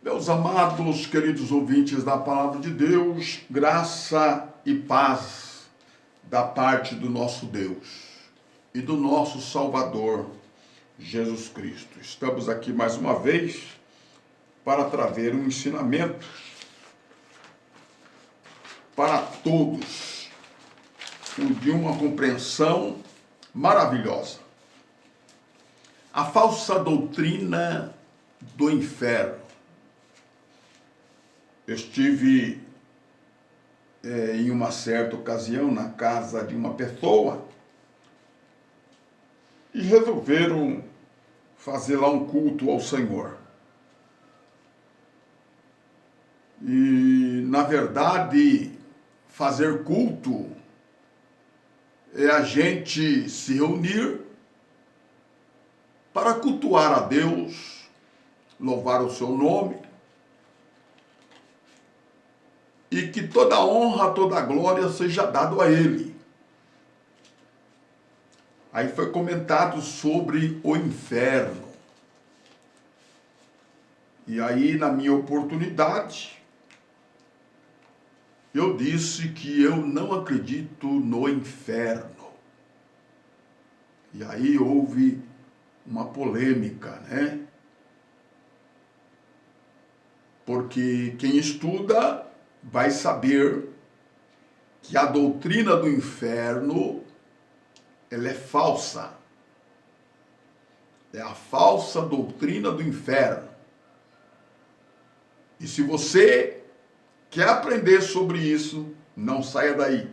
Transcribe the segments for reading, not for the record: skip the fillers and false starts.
Meus amados, queridos ouvintes da Palavra de Deus, graça e paz da parte do nosso Deus e do nosso Salvador, Jesus Cristo. Estamos aqui mais uma vez para trazer um ensinamento para todos, de uma compreensão maravilhosa. A falsa doutrina do inferno. Eu estive em uma certa ocasião na casa de uma pessoa e resolveram fazer lá um culto ao Senhor. E, na verdade, fazer culto é a gente se reunir para cultuar a Deus, louvar o seu nome, e que toda honra, toda glória seja dado a Ele. Aí foi comentado sobre o inferno. E aí, na minha oportunidade, eu disse que eu não acredito no inferno. E aí houve uma polêmica, né? Porque quem estuda vai saber que a doutrina do inferno, ela é falsa. É a falsa doutrina do inferno. E se você quer aprender sobre isso, não saia daí.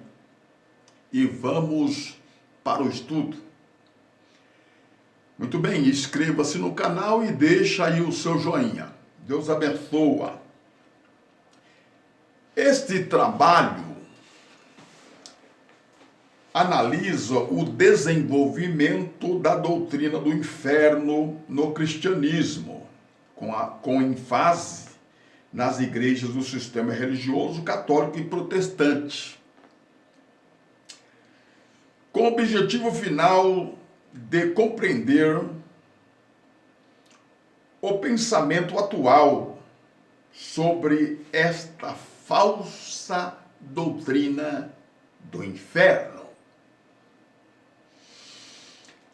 E vamos para o estudo. Muito bem, inscreva-se no canal e deixa aí o seu joinha. Deus abençoa. Este trabalho analisa o desenvolvimento da doutrina do inferno no cristianismo, com ênfase nas igrejas do sistema religioso católico e protestante, com o objetivo final de compreender o pensamento atual sobre esta falsa doutrina do inferno.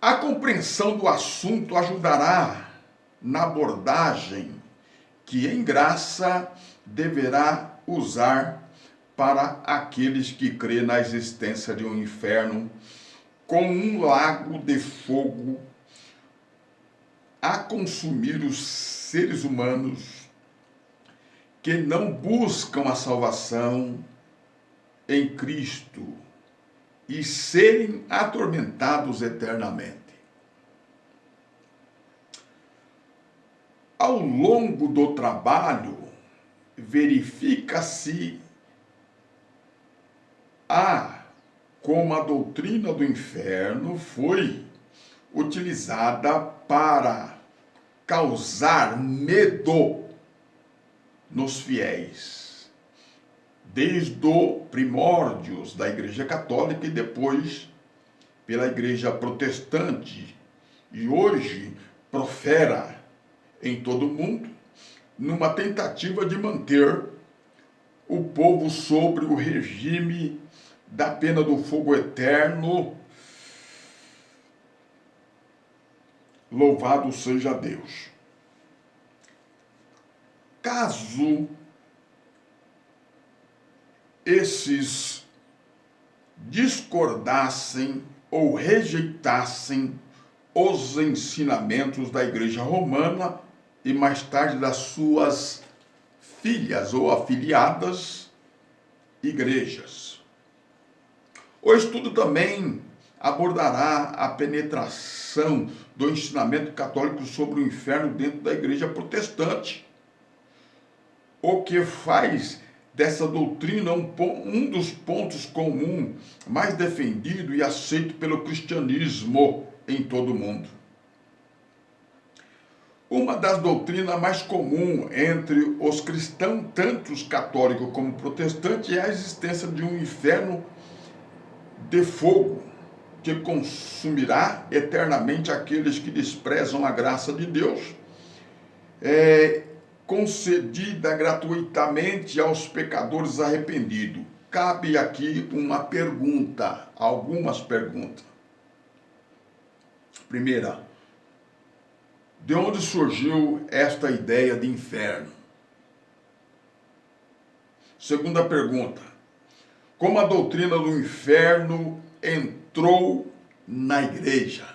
A compreensão do assunto ajudará na abordagem que, em graça, deverá usar para aqueles que crêem na existência de um inferno com um lago de fogo a consumir os seres humanos que não buscam a salvação em Cristo e serem atormentados eternamente. Ao longo do trabalho, verifica-se como a doutrina do inferno foi utilizada para causar medo nos fiéis, desde os primórdios da Igreja Católica e depois pela Igreja Protestante, e hoje profera em todo o mundo, numa tentativa de manter o povo sobre o regime da pena do fogo eterno. Louvado seja Deus. Caso esses discordassem ou rejeitassem os ensinamentos da Igreja Romana e mais tarde das suas filhas ou afiliadas igrejas. O estudo também abordará a penetração do ensinamento católico sobre o inferno dentro da Igreja Protestante, o que faz dessa doutrina um dos pontos comuns mais defendido e aceito pelo cristianismo em todo o mundo. Uma das doutrinas mais comuns entre os cristãos, tanto os católicos como protestantes, é a existência de um inferno de fogo que consumirá eternamente aqueles que desprezam a graça de Deus concedida gratuitamente aos pecadores arrependidos. Cabe aqui uma pergunta, algumas perguntas. Primeira, de onde surgiu esta ideia de inferno? Segunda pergunta, como a doutrina do inferno entrou na igreja?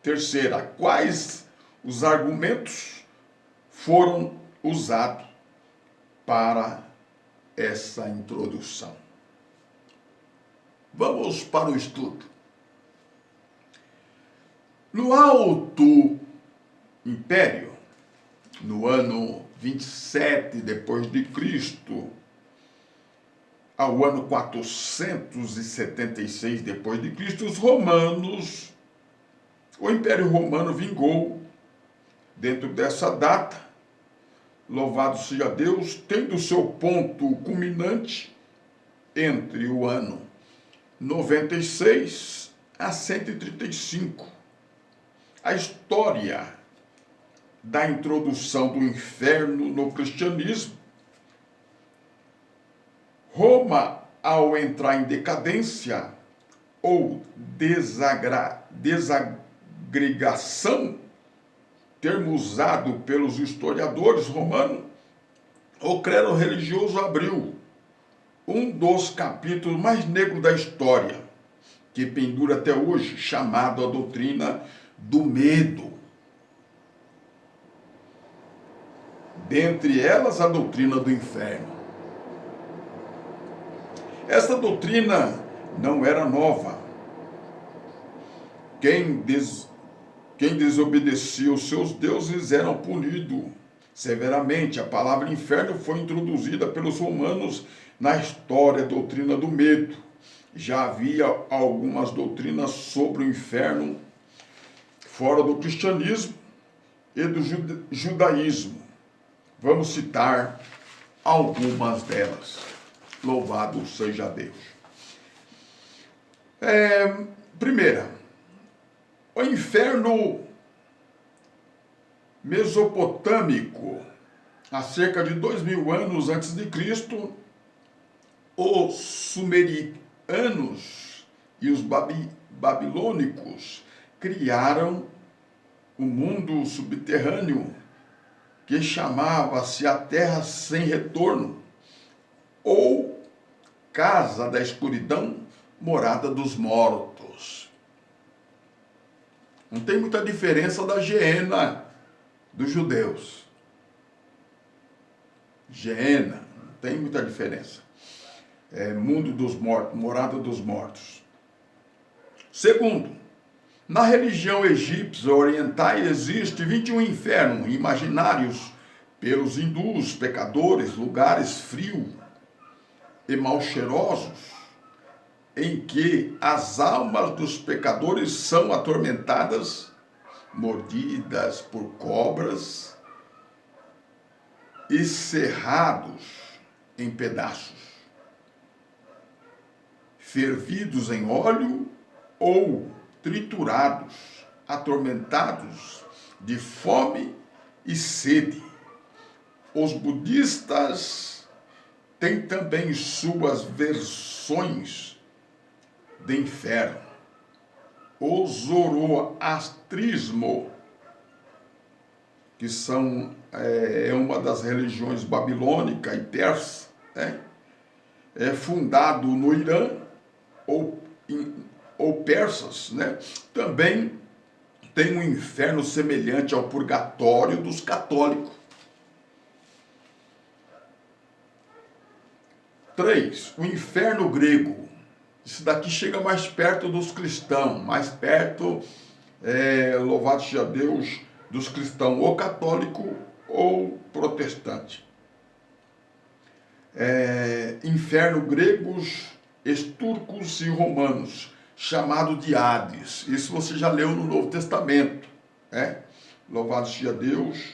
Terceira, quais os argumentos foram usados para essa introdução? Vamos para o estudo. No Alto Império, no ano 27 depois de Cristo, ao ano 476 depois de Cristo, o Império Romano vingou dentro dessa data, louvado seja Deus, tendo seu ponto culminante entre o ano 96 a 135. A história da introdução do inferno no cristianismo. Roma, ao entrar em decadência ou desagregação, termo usado pelos historiadores romanos, o credo religioso abriu um dos capítulos mais negros da história, que pendura até hoje, chamado a doutrina do medo. Dentre elas, a doutrina do inferno. Esta doutrina não era nova. Quem desobedecia os seus deuses era punido severamente. A palavra inferno foi introduzida pelos romanos na história, a doutrina do medo. Já havia algumas doutrinas sobre o inferno fora do cristianismo e do judaísmo. Vamos citar algumas delas. Louvado seja Deus. Primeira, o inferno mesopotâmico, há cerca de 2000 anos antes de Cristo, os sumerianos e os babilônicos criaram o mundo subterrâneo, que chamava-se a Terra Sem Retorno, ou Casa da Escuridão, Morada dos Mortos. Não tem muita diferença da Geena dos judeus. Geena, não tem muita diferença. É mundo dos mortos, morada dos mortos. Segundo, na religião egípcia oriental existe 21 infernos imaginários pelos hindus, pecadores, lugares frios e mal cheirosos, em que as almas dos pecadores são atormentadas, mordidas por cobras e serrados em pedaços, fervidos em óleo ou triturados, atormentados de fome e sede. Os budistas têm também suas versões de inferno. O zoroastrismo, que é uma das religiões babilônica e persa, é fundado no Irã ou persas, também tem um inferno semelhante ao purgatório dos católicos. 3. O inferno grego. Isso daqui chega mais perto dos cristãos, mais perto, louvado seja Deus, dos cristãos, ou católico ou protestante. Inferno gregos, turcos e romanos, chamado de Hades. Isso você já leu no Novo Testamento. Louvado seja Deus.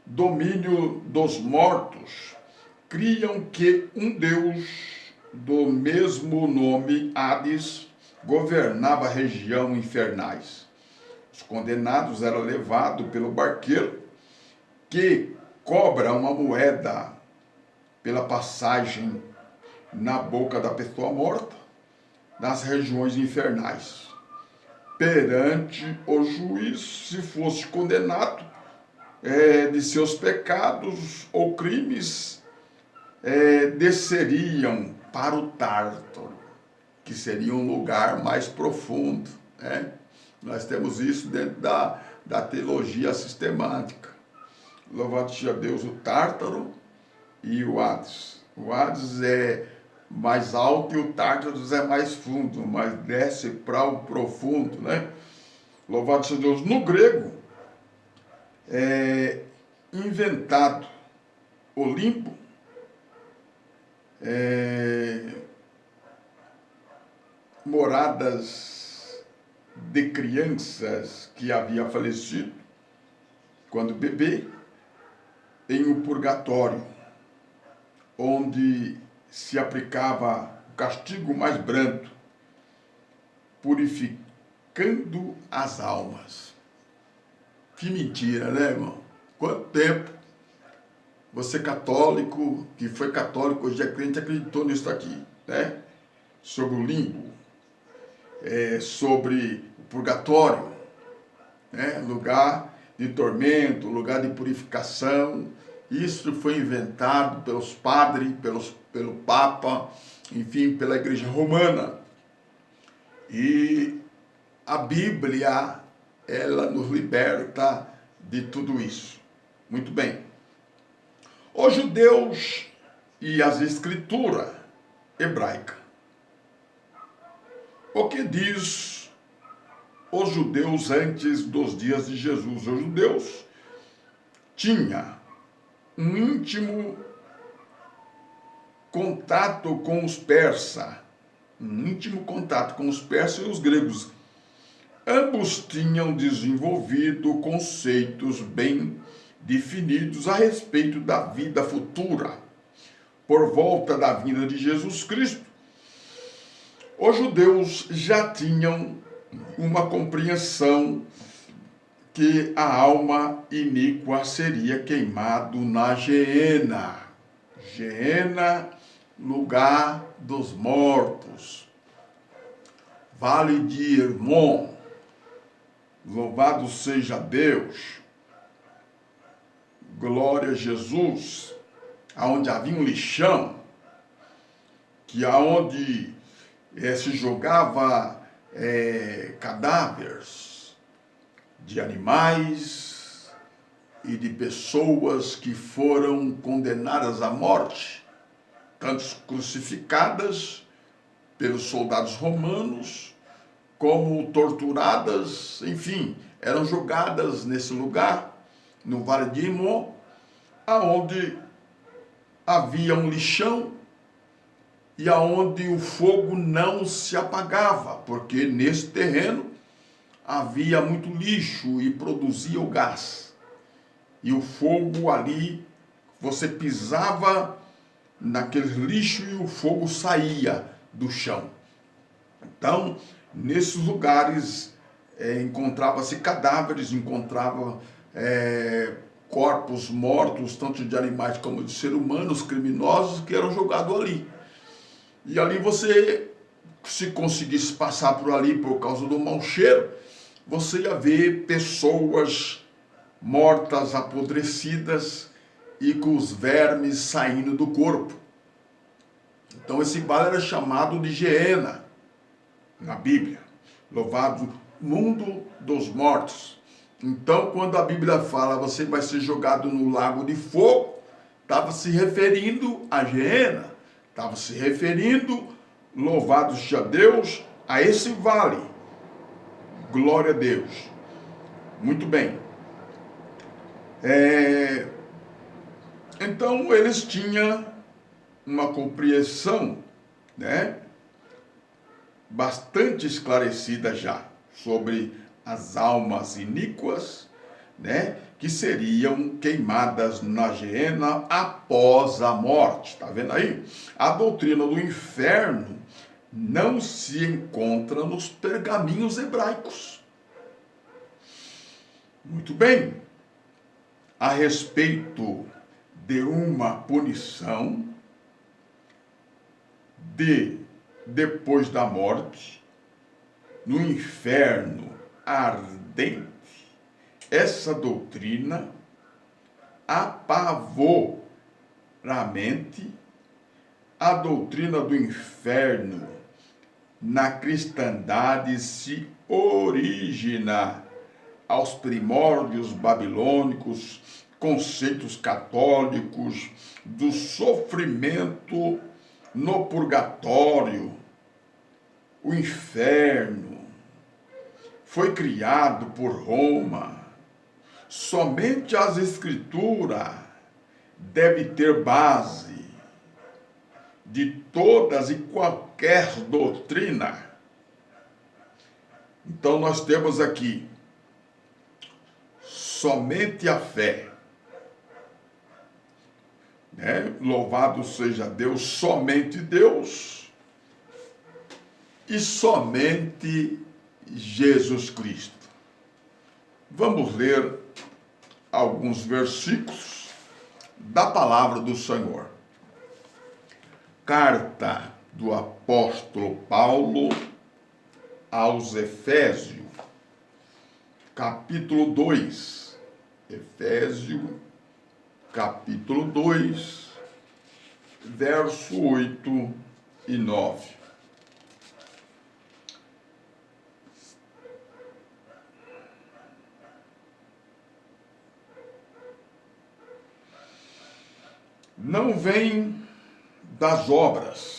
Domínio dos mortos. Criam que um Deus do mesmo nome, Hades, governava a região infernais. Os condenados eram levados pelo barqueiro, que cobra uma moeda pela passagem na boca da pessoa morta, nas regiões infernais. Perante o juiz, se fosse condenado de seus pecados ou crimes, desceriam para o Tártaro, que seria um lugar mais profundo, né? Nós temos isso dentro da teologia sistemática. Louvado seja Deus, o Tártaro e o Hades. O Hades é mais alto e o Tártaro é mais fundo, mas desce para o profundo, né? Louvado seja Deus. No grego, inventado Olimpo, moradas de crianças que havia falecido quando bebê, em um purgatório, onde se aplicava o castigo mais brando, purificando as almas. Que mentira, né, irmão? Quanto tempo você católico, que foi católico, hoje é crente, acreditou nisso aqui, né? Sobre o limbo, sobre o purgatório, né? Lugar de tormento, lugar de purificação. Isso foi inventado pelos padres, pelo Papa, enfim, pela Igreja Romana. E a Bíblia, ela nos liberta de tudo isso. Muito bem. Os judeus e as escrituras hebraicas. O que diz os judeus antes dos dias de Jesus? Os judeus tinham um íntimo contato com os persas, e os gregos. Ambos tinham desenvolvido conceitos bem definidos a respeito da vida futura, por volta da vinda de Jesus Cristo. Os judeus já tinham uma compreensão que a alma iníqua seria queimado na Geena. Geena, lugar dos mortos. Vale de Hermon. Louvado seja Deus. Glória a Jesus. Aonde havia um lixão, que aonde se jogava cadáveres de animais e de pessoas que foram condenadas à morte, tanto crucificadas pelos soldados romanos, como torturadas, enfim, eram jogadas nesse lugar, no Vale de Hermon, aonde havia um lixão e aonde o fogo não se apagava, porque nesse terreno havia muito lixo e produzia o gás. E o fogo ali, você pisava naquele lixo e o fogo saía do chão. Então, nesses lugares encontrava-se cadáveres, encontrava corpos mortos, tanto de animais como de seres humanos, criminosos, que eram jogados ali. E ali você, se conseguisse passar por ali por causa do mau cheiro, você ia ver pessoas mortas, apodrecidas e com os vermes saindo do corpo. Então esse vale era chamado de Geena na Bíblia. Louvado mundo dos mortos. Então quando a Bíblia fala você vai ser jogado no lago de fogo, estava se referindo a Geena. Estava se referindo, louvado seja Deus, a esse vale. Glória a Deus. Muito bem. Então, eles tinham uma compreensão, né, bastante esclarecida já sobre as almas iníquas, né, que seriam queimadas na Geena após a morte. Tá vendo aí? A doutrina do inferno não se encontra nos pergaminhos hebraicos. Muito bem. A respeito de uma punição depois da morte, no inferno ardente, essa doutrina apavoramente, a doutrina do inferno na cristandade se origina aos primórdios babilônicos, conceitos católicos do sofrimento no purgatório. O inferno foi criado por Roma. Somente as escrituras devem ter base de todas e qualquer doutrina. Então nós temos aqui somente a fé, né? Louvado seja Deus, somente Deus e somente Jesus Cristo. Vamos ler alguns versículos da palavra do Senhor. Carta do apóstolo Paulo aos Efésios, capítulo 2. Efésios, capítulo 2, verso 8 e 9. Não vem das obras.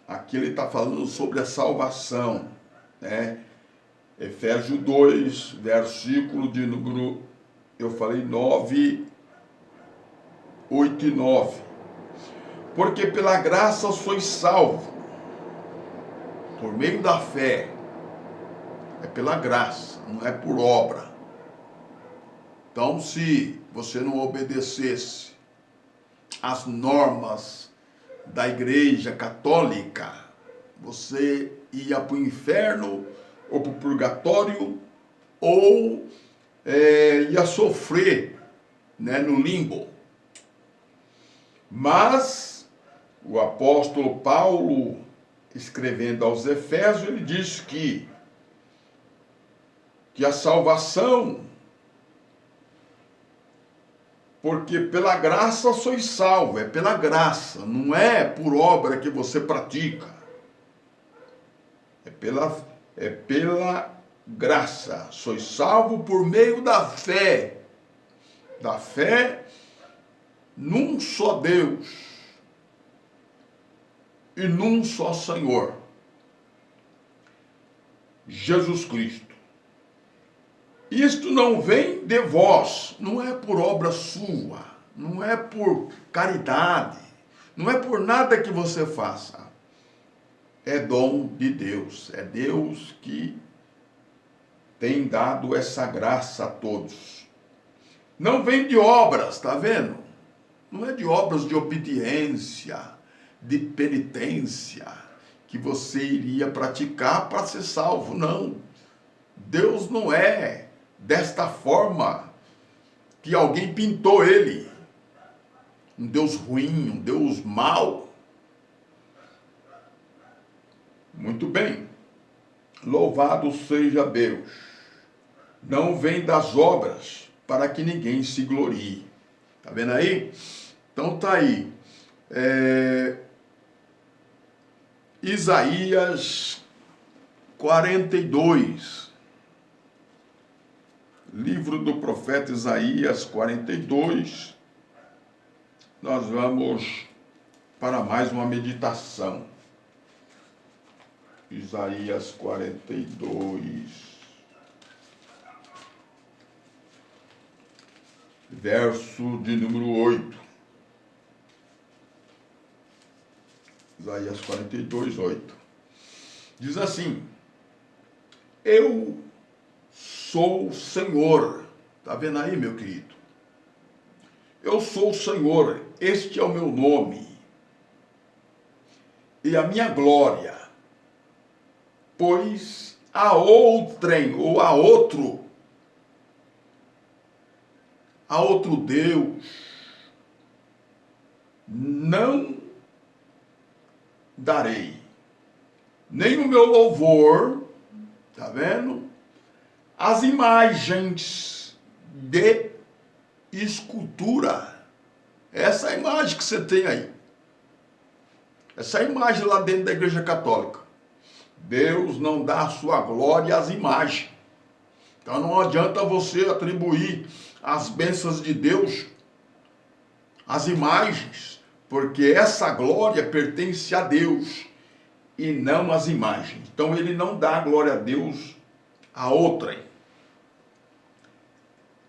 Aqui ele está falando sobre a salvação, né? Efésios 2, versículo de número, eu falei 9, 8 e 9. Porque pela graça sois salvo, por meio da fé. É pela graça, não é por obra. Então, se você não obedecesse às normas da Igreja Católica, você ia para o inferno ou para o purgatório, ou ia sofrer, né, no limbo. Mas o apóstolo Paulo, escrevendo aos Efésios, ele diz que a salvação, porque pela graça sois salvo, é pela graça, não é por obra que você pratica, é pela graça, sois salvo por meio da fé num só Deus e num só Senhor, Jesus Cristo. Isto não vem de vós, não é por obra sua, não é por caridade, não é por nada que você faça. É dom de Deus, é Deus que tem dado essa graça a todos. Não vem de obras, tá vendo? Não é de obras de obediência, de penitência, que você iria praticar para ser salvo, não. Deus não é desta forma que alguém pintou ele. Um Deus ruim, um Deus mau. Muito bem. Louvado seja Deus. Não vem das obras para que ninguém se glorie. Tá vendo aí? Então tá aí. Isaías 42. Livro do profeta Isaías 42. Nós vamos para mais uma meditação. Isaías 42, verso de número 8. Isaías 42, 8. Diz assim: eu sou o Senhor. Está vendo aí, meu querido? Eu sou o Senhor, este é o meu nome. E a minha glória pois a outrem, ou a outro Deus, não darei, nem o meu louvor, tá vendo? As imagens de escultura, essa imagem que você tem aí, essa imagem lá dentro da Igreja Católica, Deus não dá a sua glória às imagens. Então não adianta você atribuir as bênçãos de Deus às imagens, porque essa glória pertence a Deus e não às imagens. Então ele não dá a glória a Deus a outrem.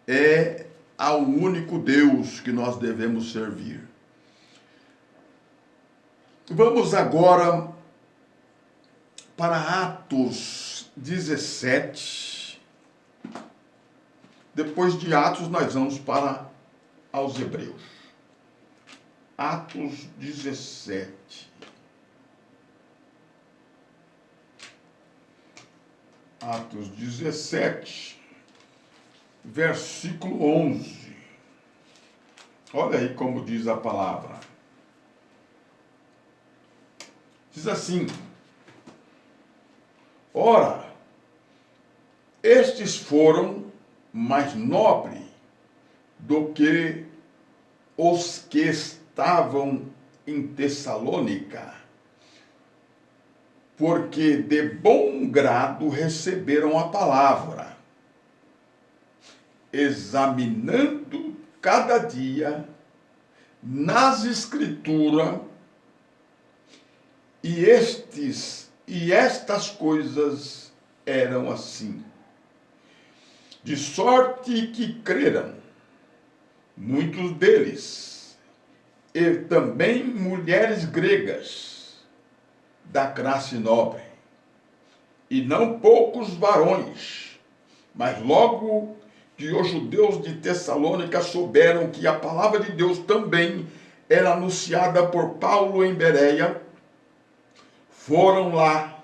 É ao único Deus que nós devemos servir. Vamos agora para Atos 17. Depois de Atos, nós vamos para aos Hebreus. Atos 17. Atos 17, versículo 11. Olha aí como diz a palavra. Diz assim: ora, estes foram mais nobres do que os que estavam em Tessalônica, porque de bom grado receberam a palavra, examinando cada dia nas Escrituras, e estas coisas eram assim. De sorte que creram muitos deles, e também mulheres gregas da classe nobre, e não poucos varões, mas logo que os judeus de Tessalônica souberam que a palavra de Deus também era anunciada por Paulo em Bereia, foram lá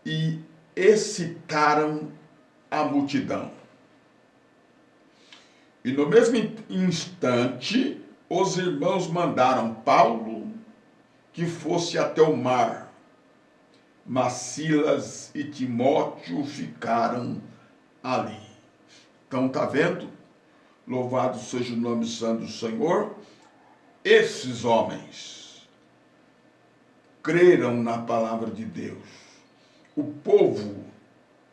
e excitaram a multidão. E no mesmo instante, os irmãos mandaram Paulo que fosse até o mar, mas Silas e Timóteo ficaram ali. Então, tá vendo? Louvado seja o nome santo do Senhor. Esses homens creram na palavra de Deus. O povo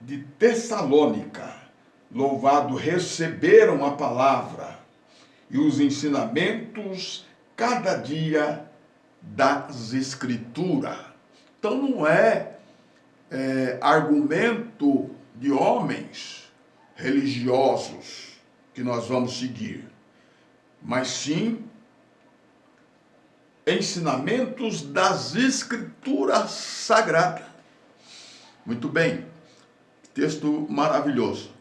de Tessalônica, louvado, receberam a palavra e os ensinamentos cada dia das Escrituras. Então não é argumento de homens religiosos que nós vamos seguir, mas sim ensinamentos das Escrituras Sagradas. Muito bem, texto maravilhoso.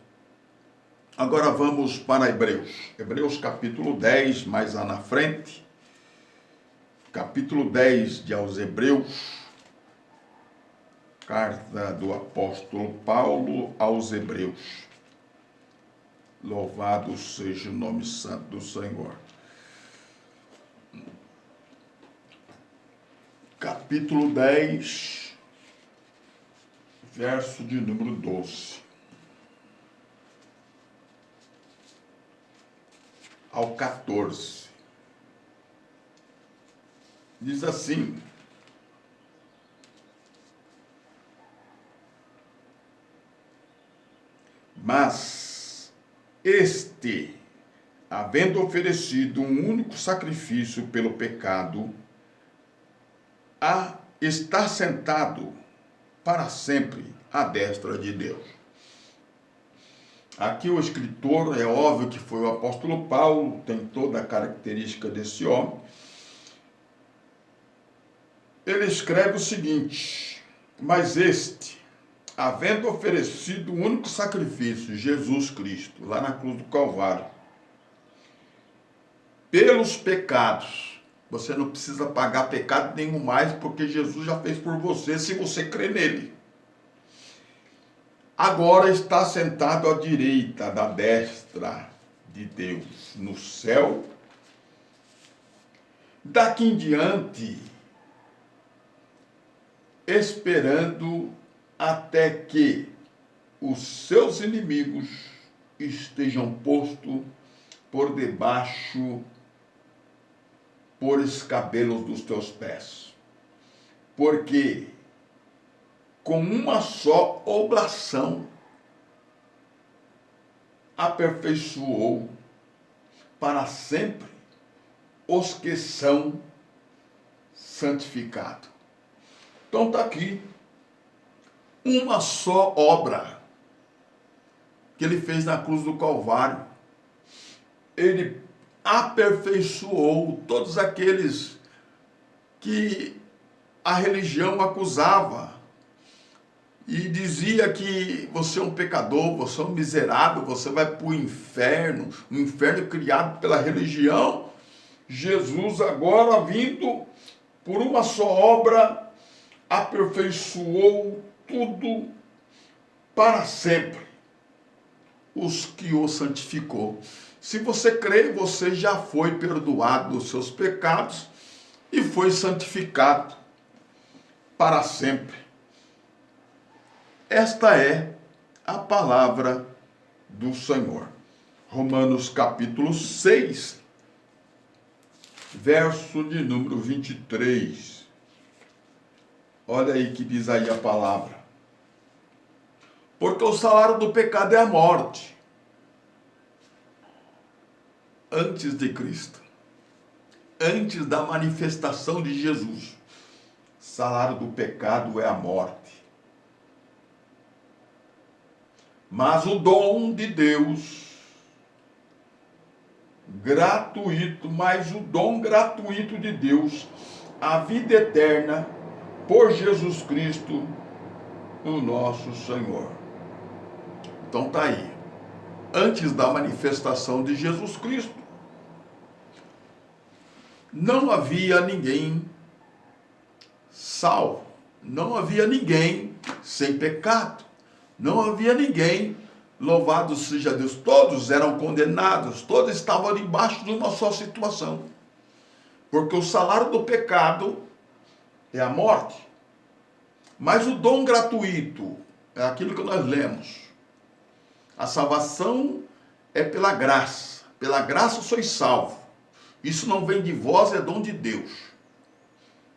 Agora vamos para Hebreus. Hebreus capítulo 10, mais lá na frente. Capítulo 10 de aos Hebreus. Carta do apóstolo Paulo aos Hebreus. Louvado seja o nome santo do Senhor. Capítulo 10, verso de número 12 ao 14. Diz assim: mas este, havendo oferecido um único sacrifício pelo pecado, está sentado para sempre à destra de Deus. Aqui o escritor, é óbvio que foi o apóstolo Paulo, tem toda a característica desse homem. Ele escreve o seguinte: mas este, havendo oferecido o único sacrifício, Jesus Cristo, lá na cruz do Calvário, pelos pecados, Você não precisa pagar pecado nenhum mais, porque Jesus já fez por você, se você crê nele. Agora está sentado à direita da destra de Deus no céu. Daqui em diante, esperando até que os seus inimigos estejam postos por debaixo, por escabelos dos teus pés. Porque com uma só oblação aperfeiçoou para sempre os que são santificados. Então está aqui uma só obra que ele fez na cruz do Calvário. Ele aperfeiçoou todos aqueles que a religião acusava e dizia que você é um pecador, você é um miserável, você vai para o inferno, um inferno criado pela religião. Jesus agora vindo por uma só obra aperfeiçoou tudo para sempre os que o santificou. Se você crê, você já foi perdoado dos seus pecados e foi santificado para sempre. Esta é a palavra do Senhor. Romanos capítulo 6, verso de número 23. Olha aí que diz aí a palavra. Porque o salário do pecado é a morte. Antes de Cristo. Antes da manifestação de Jesus. O salário do pecado é a morte. Mas o dom de Deus, gratuito, mas o dom gratuito de Deus, a vida eterna, por Jesus Cristo, o nosso Senhor. Então tá aí. Antes da manifestação de Jesus Cristo, não havia ninguém salvo. Não havia ninguém sem pecado. Não havia ninguém, louvado seja Deus. Todos eram condenados, todos estavam debaixo de uma só situação. Porque o salário do pecado é a morte. Mas o dom gratuito é aquilo que nós lemos. A salvação é pela graça. Pela graça sois salvo. Isso não vem de vós, é dom de Deus.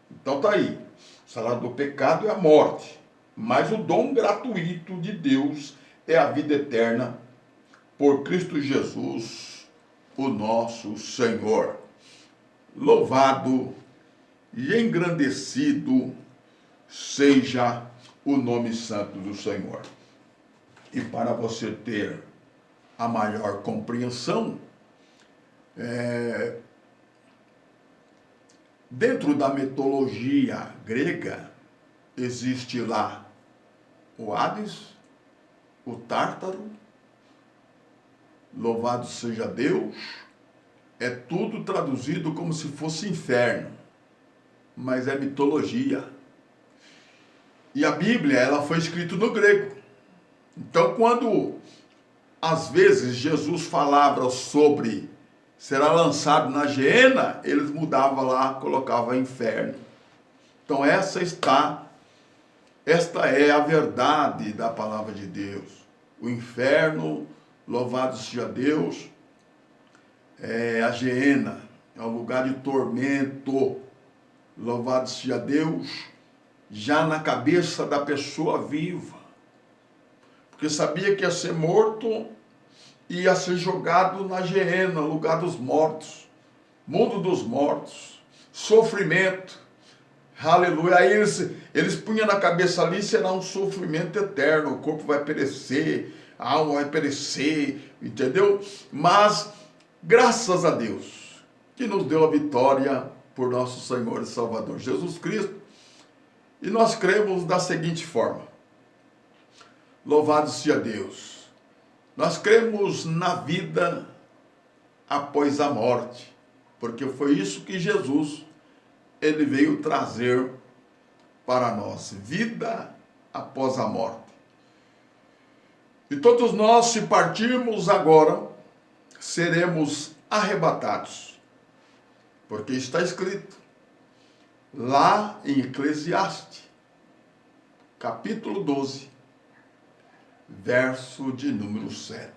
Então tá aí. O salário do pecado é a morte. Mas o dom gratuito de Deus é a vida eterna por Cristo Jesus, o nosso Senhor. Louvado e engrandecido seja o nome santo do Senhor. E para você ter a maior compreensão, dentro da mitologia grega, existe lá o Hades, o Tártaro, louvado seja Deus, é tudo traduzido como se fosse inferno, mas é mitologia. E a Bíblia, ela foi escrita no grego. Então, quando às vezes Jesus falava sobre será lançado na geena, eles mudavam lá, colocavam inferno. Então esta é a verdade da palavra de Deus. O inferno, louvado seja Deus, é a geena, é um lugar de tormento, louvado seja Deus, já na cabeça da pessoa viva. Porque sabia que ia ser morto, ia ser jogado na geena, lugar dos mortos, mundo dos mortos, sofrimento. Aleluia. Aí eles punham na cabeça ali, será um sofrimento eterno, o corpo vai perecer, a alma vai perecer, entendeu? Mas, graças a Deus, que nos deu a vitória por nosso Senhor e Salvador Jesus Cristo, e nós cremos da seguinte forma: louvado seja Deus, nós cremos na vida após a morte. porque foi isso que Jesus ele veio trazer para nós, vida após a morte. E todos nós, se partirmos agora, seremos arrebatados, porque está escrito lá em Eclesiastes, capítulo 12, verso de número 7,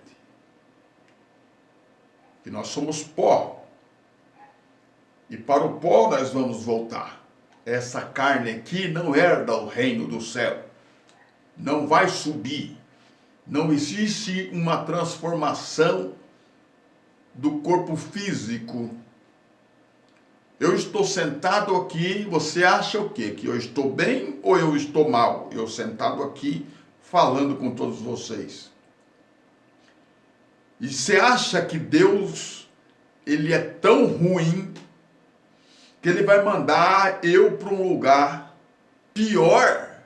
que nós somos pó, e para o pó nós vamos voltar. Essa carne aqui não herda o reino do céu, não vai subir, não existe uma transformação do corpo físico. Eu estou sentado aqui, você acha o quê? Que eu estou bem ou eu estou mal? Eu sentado aqui falando com todos vocês. E você acha que Deus, ele é tão ruim que ele vai mandar eu para um lugar pior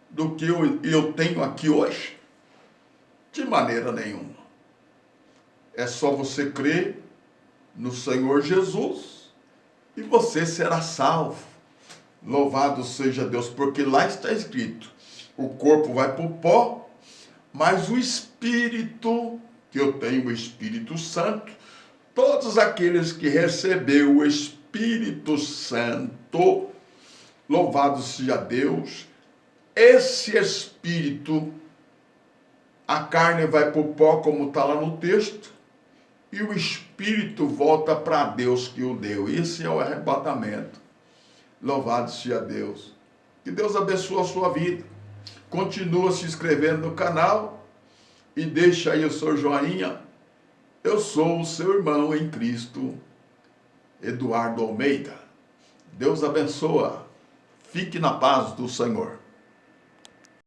do que eu tenho aqui hoje? De maneira nenhuma. É só você crer no Senhor Jesus e você será salvo. Louvado seja Deus, porque lá está escrito, o corpo vai para o pó, mas o Espírito, que eu tenho o Espírito Santo, todos aqueles que receberam o Espírito Santo, louvado seja Deus, esse Espírito, a carne vai para o pó, como está lá no texto, e o Espírito volta para Deus que o deu. Esse é o arrebatamento. Louvado seja Deus. Que Deus abençoe a sua vida. Continua se inscrevendo no canal e deixa aí o seu joinha. Eu sou o seu irmão em Cristo, Eduardo Almeida. Deus abençoa. Fique na paz do Senhor.